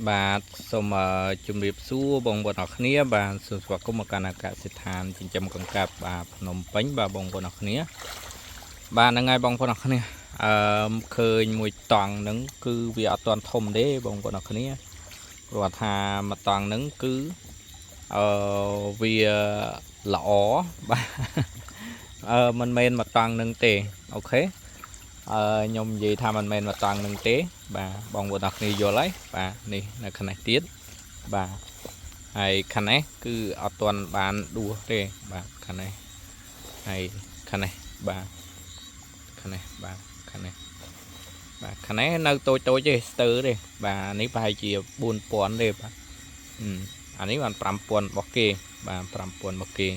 បាទសូមជំរាបសួរបងប្អូនអរគ្នាបាទសូមស្វាគមន៍មកកាន់អាកាសដ្ឋានចិញ្ចឹមកង្កែបបាទភ្នំពេញបាទបងប្អូនអរគ្នាបាទហ្នឹងហើយបងប្អូនអរគ្នាឃើញមួយតង់ហ្នឹងគឺវាអត់ទាន់ធំទេបងប្អូនអរគ្នាព្រោះថាមួយតង់ហ្នឹងគឺវាល្អបាទមិនមែនមួយតង់ហ្នឹងទេអូខេខ្ញុំនិយាយថាមិនមែនមកតង់នឹងទេបាទបងប្អូនអរគ្នាយល់ហើយបាទនេះនៅខាងនេះទៀតបាទហើយខាងនេះគឺអត់ទាន់បានដួសទេបាទខាងនេះហើយខាងនេះបាទខាងនេះបាទខាងនេះបាទខាងនេះនៅតូចតូចទេស្ទើរទេបាទនេះប្រហែលជា 4000 ទេបាទអានេះបាន 5000 របស់គេបាទ 5000 របស់គេ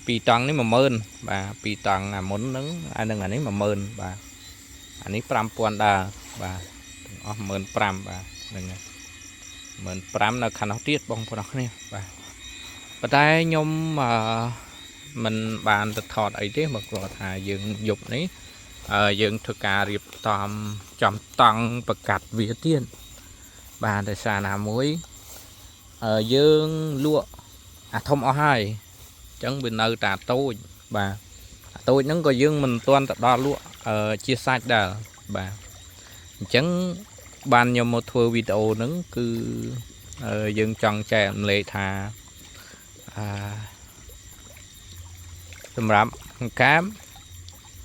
ពីរតង់នេះ 10000 បាទពីរតង់អាមុនហ្នឹងអានឹងអានេះ 10000 បាទអានេះ 5000 ដែរបាទទាំងអស់ 15000 បាទហ្នឹងហើយ 15000 នៅខាងនោះទៀតបងប្អូនអរគ្នាបាទប៉ុន្តែខ្ញុំមិនបានទៅថតអីទេបើគាត់ថាយើងយប់នេះយើងធ្វើការរៀបចំចំតង់ប្រកាត់វាទៀតបាទដោយសារណាមួយយើងលក់អាធំអស់ហើយអញ្ចឹងវានៅតែតូចបាទអាតូចហ្នឹងក៏យើងមិនទាន់ទៅដល់លក់ជាសាច់ដែរបាទអញ្ចឹងបានខ្ញុំមកធ្វើវីដេអូហ្នឹងគឺយើងចង់ចែករំលែកថាសម្រាប់កង្កែប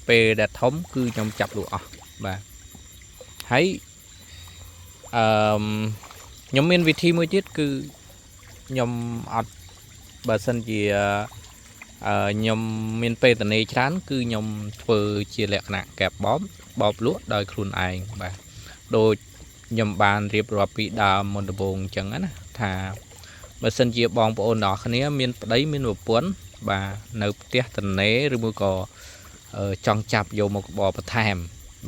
ពេលដែលធំគឺខ្ញុំចាប់លក់អស់បាទហើយខ្ញុំមានវិធីមួយទៀតគឺខ្ញុំអត់បើសិនជាខ្ញុំមានពេលតនេច្រើនគឺខ្ញុំធ្វើជាលក្ខណៈកែបបបលក់ដោយខ្លួនឯងបាទដូចខ្ញុំបានរៀបរាប់ពីដើមមុនដំបូងអញ្ចឹងណាថាបើសិនជាបងប្អូនទាំងគ្នាមានប្តីមានប្រពន្ធបាទនៅផ្ទះតនេឬមួយក៏ចង់ចាប់យកមកបបបន្ថែម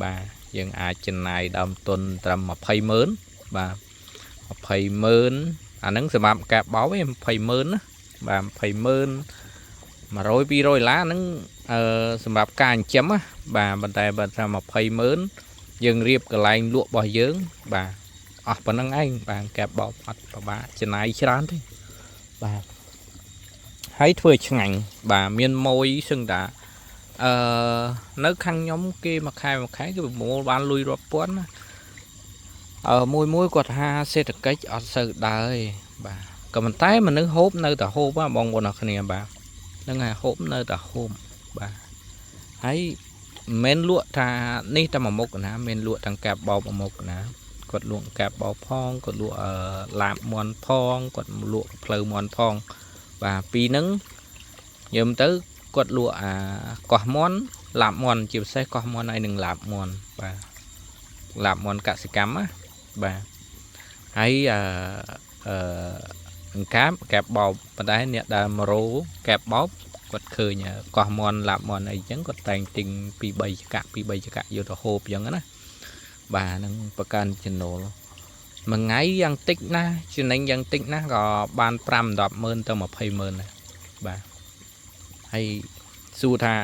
បាទយើងអាចចំណាយដើមទុនត្រឹម 200,000 បាទ 200,000 អាហ្នឹងសម្រាប់កែបបោឯង 200,000 ណាបាទ 200,000 100 200 $ហ្នឹងសម្រាប់ការចិញ្ចឹមណាបាទប៉ុន្តែបើថា 200,000 យើងរៀបកន្លែងលក់របស់យើងបាទអស់ប៉ុណ្្នឹងឯងបាទកែបបោអត់ពិបាកចំណាយច្រើនទេបាទហើយធ្វើឆ្ងាញ់បាទមានម៉ួយសឹងតានៅខាងខ្ញុំគេមួយខែគឺប្រមូលបានលុយរាប់ពាន់ណាមួយគាត់ថាសេដ្ឋកិច្ចអត់សូវដើរទេបាទក៏ប៉ុន្តែមនុស្សហូបនៅតែហូបបងប្អូនអរគ្នាបាទហ្នឹងហើយហូបនៅតែហូបបាទហើយមិនលក់ថានេះតែមួយមុខណាមិនលក់ទាំងកែបបោមួយមុខណាគាត់លក់កែបបោផងគាត់លក់ឡាបមន់ផងគាត់លក់ផ្លូវមន់ផងបាទពីរហ្នឹងយើងទៅគាត់លក់កោះមន់ឡាបមន់ជាពិសេសកោះមន់ហើយនឹងឡាបមន់បាទឡាបមន់កសិកម្មណាបាទហើយកែបបោប៉ុន្តែអ្នកដែលមករោកែបបោគាត់ឃើញកោះមន់ឡាបមន់អីចឹងគាត់តែងទិញពី3ចក្កយកទៅហូបចឹងណាបាទនឹងប្រកាន់ចំណូលមួយថ្ងៃយ៉ាងតិចណាស់ចំណេញយ៉ាងតិចណាស់ក៏បាន 5-10 ម៉ឺនទៅ 20 ម៉ឺនដែរបាទហើយសួរថា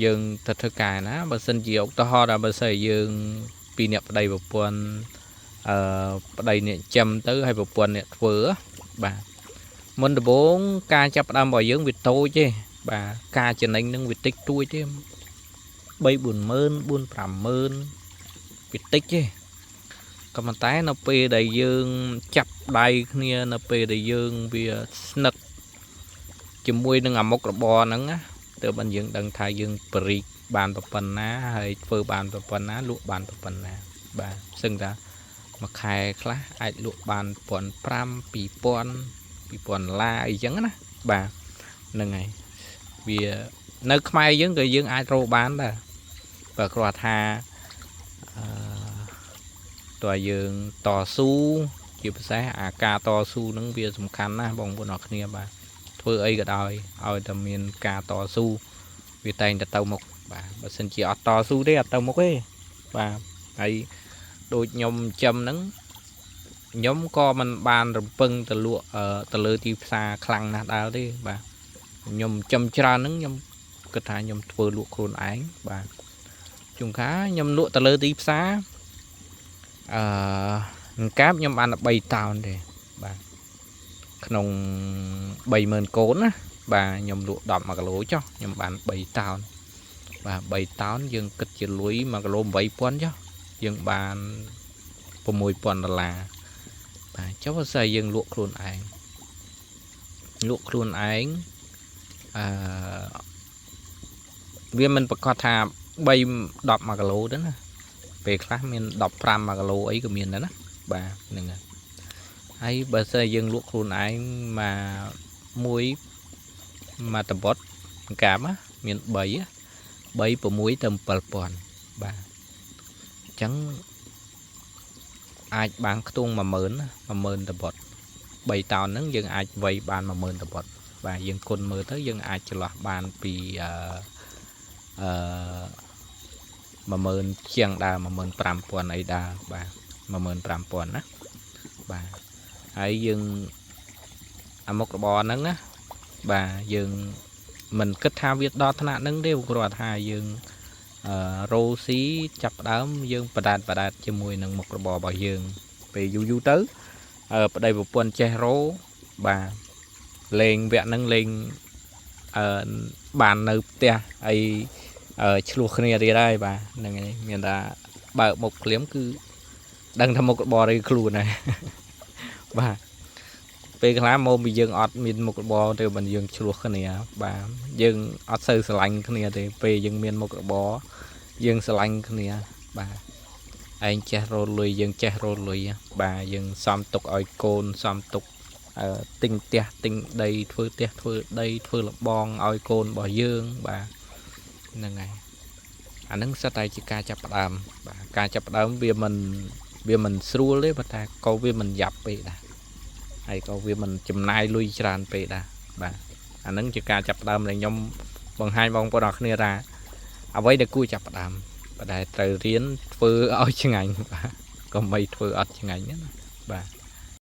យើងទៅធ្វើការណាបើសិនជាឧទាហរណ៍បើសិនយើងពីអ្នកប្តីប្រពន្ធប្តីអ្នកចាំទៅហើយប្រពន្ធអ្នកធ្វើបាទមុនដំបូងការចាប់ផ្ដើមរបស់យើងវាតូចទេបាទការចំណេញនឹងវាតិចតួចទេ 3-4 ម៉ឺន 4-5 ម៉ឺនវាតិចទេក៏ប៉ុន្តែនៅពេលដែលយើងចាប់ដៃគ្នានៅពេលដែលយើងវាស្នឹកជាមួយនឹងអាមុខរបរហ្នឹងណាទើបបានយើងដឹងថាយើងបរិកបានប៉ុណ្ណាហើយធ្វើបានប៉ុណ្ណាលក់បានប៉ុណ្ណាបាទសឹងថាមួយខែខ្លះអាចលក់បាន 1,500 2,000 $អីចឹងណាបាទហ្នឹងហើយវានៅខ្មែរយើងក៏យើងអាចរកបានដែរបើគ្រាន់ថាតើយើងតស៊ូជាពិសេសអាការតស៊ូហ្នឹងវាសំខាន់ណាស់បងប្អូនអរគ្នាបាទធ្វើអីក៏ដោយឲ្យតែមានការតស៊ូវាតែងតែទៅមុខបាទបើសិនជាអត់តស៊ូទេអត់ទៅមុខទេបាទហើយដូចខ្ញុំចំហ្នឹងខ្ញុំក៏មិនបានរំពឹងទៅលក់ទៅលើទីផ្សារខ្លាំងណាស់ដែរទេបាទខ្ញុំចំច្រើនហ្នឹងខ្ញុំគិតថាខ្ញុំធ្វើលក់ខ្លួនឯងបាទជួនកាលខ្ញុំលក់ទៅលើទីផ្សារ កាបខ្ញុំបាន3តោនទេបាទក្នុង30000កូនណាបាទខ្ញុំលក់10 1 គីឡូចុះខ្ញុំបាន3តោនបាទ3តោនយើងគិតជាលុយ1 គីឡូ 8000ចុះយើងបាន$6000បាទចុះបើស្អីយើងលក់ខ្លួនឯងវាមិនប្រកាសថា3 10 1 គីឡូទេណាពេលខ្លះមាន15 1 គីឡូអីក៏មានដែរណាបាទហ្នឹងហើយបើស្អីយើងលក់ខ្លួនឯងមកតបុតកាបមាន3 6ទៅ7000បាទអញ្ចឹងអាចបានខ្ទង់10000តបុត3តោនហ្នឹងយើងអាចវៃបាន10000តបុតបាទយើងគុណមើលទៅយើងអាចចន្លោះបានពី10000ជាងដើរ15000អីដើរបាទ15000ណាបាទហើយយើងអាមុខរបរហ្នឹងណាបាទយើងមិនគិតថាវាដល់ថ្នាក់ហ្នឹងទេគ្រាន់ថាយើងរោស៊ីចាប់ដើមយើងបដាតជាមួយនឹងមុខរបររបស់យើងពេលយូរទៅប្តីប្រពន្ធចេះរោបាទលេងវគ្គហ្នឹងលេងបាននៅផ្ទះអីឆ្លោះគ្នាទៀតហើយបាទហ្នឹងហើយមានថាបើកមុខភ្លាមគឺដឹងថាមុខរបរអីខ្លួនហើយបាទពេលខ្លះមកពីយើងអត់មានមុខរបរទៅមិនយើងឆ្លោះគ្នាបាទយើងអត់សូវស្រឡាញ់គ្នាទេពេលយើងមានមុខរបរយើងស្រឡាញ់គ្នាបាទឯងចេះរោលុយយើងចេះរោលុយបាទយើងសំទុកឲ្យកូនសំទុកទិញផ្ទះទិញដីធ្វើផ្ទះធ្វើដីធ្វើលបងឲ្យកូនរបស់យើងបាទហ្នឹងហើយអាហ្នឹងសិតតែជាការចាប់ផ្ដើមបាទការចាប់ផ្ដើមវាមិនស្រួលទេប៉ុន្តែក៏វាមិនយ៉ាប់ពេកដែរហើយក៏វាមិនចំណាយលុយច្រើនពេកដែរបាទអាហ្នឹងជាការចាប់ផ្ដើមដែលខ្ញុំបង្ហាញបងប្អូនអរគ្នាថាអ្វីដែលគួរចាប់ផ្ដើមប៉ុន្តែត្រូវរៀនធ្វើឲ្យឆ្ងាញ់បាទកុំបីធ្វើអត់ឆ្ងាញ់ណាបាទ